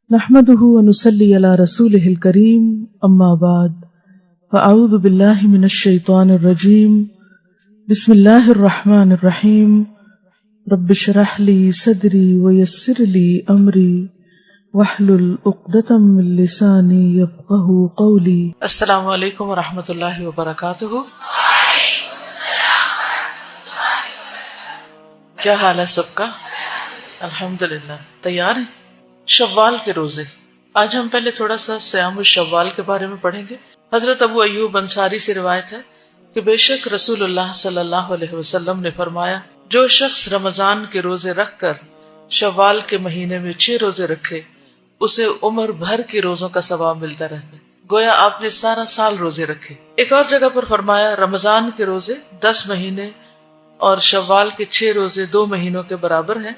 نحمده ونصلي على رسوله الكريم اما بعد فاعوذ بالله من الشيطان الرجيم بسم الله الرحمن الرحيم رب اشرح لي صدري ويسر لي امري واحلل عقدة من لساني يفقهوا قولي۔ السلام علیکم ورحمۃ اللہ وبرکاتہ۔ کیا حال ہے سب کا؟ الحمدللہ۔ تیار ہیں؟ شوال کے روزے۔ آج ہم پہلے تھوڑا سا صیام الشوال کے بارے میں پڑھیں گے۔ حضرت ابو ایوب انصاری سے روایت ہے کہ بے شک رسول اللہ صلی اللہ علیہ وسلم نے فرمایا، جو شخص رمضان کے روزے رکھ کر شوال کے مہینے میں 6 روزے رکھے اسے عمر بھر کے روزوں کا ثواب ملتا رہتا ہے، گویا آپ نے سارا سال روزے رکھے۔ ایک اور جگہ پر فرمایا، رمضان کے روزے 10 مہینے اور شوال کے 6 روزے 2 مہینوں کے برابر ہیں،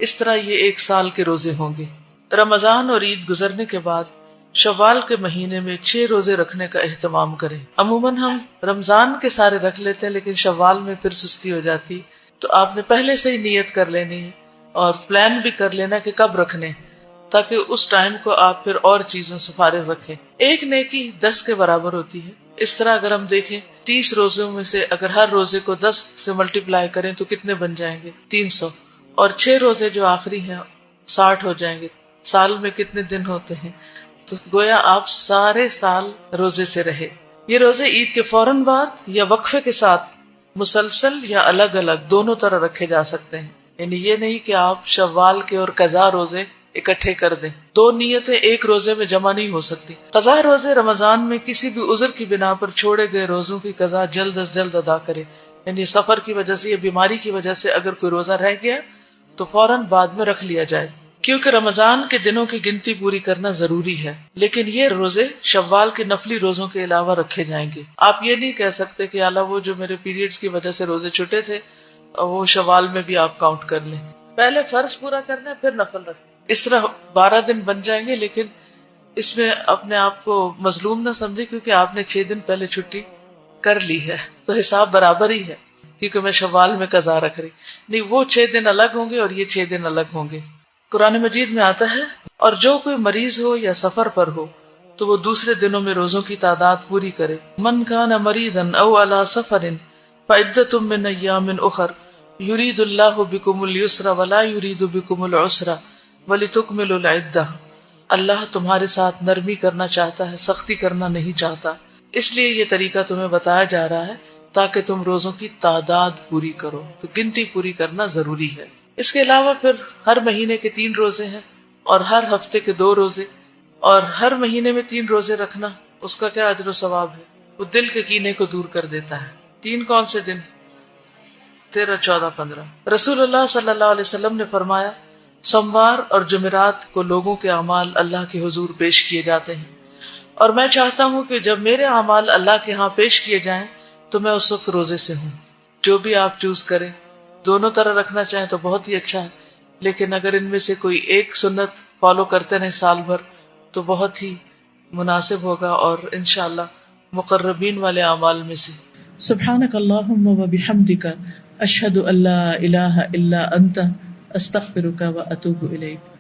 اس طرح یہ 1 سال کے روزے ہوں گے۔ رمضان اور عید گزرنے کے بعد شوال کے مہینے میں 6 روزے رکھنے کا اہتمام کریں۔ عموماً ہم رمضان کے سارے رکھ لیتے ہیں لیکن شوال میں پھر سستی ہو جاتی، تو آپ نے پہلے سے ہی نیت کر لینی ہے اور پلان بھی کر لینا کہ کب رکھنے، تاکہ اس ٹائم کو آپ پھر اور چیزوں سے فارغ رکھیں۔ ایک نیکی 10 کے برابر ہوتی ہے۔ اس طرح اگر ہم دیکھیں 30 روزوں میں سے اگر ہر روزے کو 10 سے ملٹیپلائی کریں تو کتنے بن جائیں گے؟ 300۔ اور 6 روزے جو آخری ہیں 60 ہو جائیں گے۔ سال میں کتنے دن ہوتے ہیں؟ تو گویا آپ سارے سال روزے سے رہے۔ یہ روزے عید کے فوراً بعد یا وقفے کے ساتھ مسلسل یا الگ الگ دونوں طرح رکھے جا سکتے ہیں، یعنی یہ نہیں کہ آپ شوال کے اور قضا روزے اکٹھے کر دیں۔ 2 نیتیں ایک روزے میں جمع نہیں ہو سکتی۔ قضا روزے رمضان میں کسی بھی عذر کی بنا پر چھوڑے گئے روزوں کی قضا جلد از جلد ادا کرے، یعنی سفر کی وجہ سے یا بیماری کی وجہ سے اگر کوئی روزہ رہ گیا تو فوراً بعد میں رکھ لیا جائے، کیونکہ رمضان کے دنوں کی گنتی پوری کرنا ضروری ہے، لیکن یہ روزے شوال کے نفلی روزوں کے علاوہ رکھے جائیں گے۔ آپ یہ نہیں کہہ سکتے کہ اللہ وہ جو میرے پیریڈز کی وجہ سے روزے چھٹے تھے وہ شوال میں بھی آپ کاؤنٹ کر لیں۔ پہلے فرض پورا کرنا پھر نفل رکھنا، اس طرح 12 دن بن جائیں گے، لیکن اس میں اپنے آپ کو مظلوم نہ سمجھے کیونکہ آپ نے 6 دن پہلے چھٹی کر لی ہے تو حساب برابر ہی ہے، کیونکہ میں شوال میں قضا رکھ رہی نہیں۔ وہ 6 دن الگ ہوں گے اور یہ 6 دن الگ ہوں گے۔ قرآن مجید میں آتا ہے، اور جو کوئی مریض ہو یا سفر پر ہو تو وہ دوسرے دنوں میں روزوں کی تعداد پوری کرے۔ من کان مریضا او علی سفر فعدۃ من ایام اخر یرید اللہ بکم الیسر ولا یرید بکم العسر ولتکملوا العدہ۔ اللہ تمہارے ساتھ نرمی کرنا چاہتا ہے، سختی کرنا نہیں چاہتا، اس لیے یہ طریقہ تمہیں بتایا جا رہا ہے تاکہ تم روزوں کی تعداد پوری کرو، تو گنتی پوری کرنا ضروری ہے۔ اس کے علاوہ پھر ہر مہینے کے 3 روزے ہیں اور ہر ہفتے کے 2 روزے، اور ہر مہینے میں 3 روزے رکھنا اس کا کیا اجر و ثواب ہے؟ وہ دل کے کینے کو دور کر دیتا ہے۔ 3 کون سے دن؟ 13، 14، 15۔ رسول اللہ صلی اللہ علیہ وسلم نے فرمایا، سوموار اور جمعرات کو لوگوں کے اعمال اللہ کے حضور پیش کیے جاتے ہیں، اور میں چاہتا ہوں کہ جب میرے اعمال اللہ کے ہاں پیش کیے جائیں تو میں اس وقت روزے سے ہوں۔ جو بھی آپ چوز کریں، دونوں طرح رکھنا چاہیں تو بہت ہی اچھا ہے، لیکن اگر ان میں سے کوئی ایک سنت فالو کرتے رہیں سال بھر تو بہت ہی مناسب ہوگا اور انشاءاللہ مقربین والے اعمال میں سے۔ سبحانک اللہم و بحمدک اشہد ان لا الہ الا انت استغفرک و اتوب الیک۔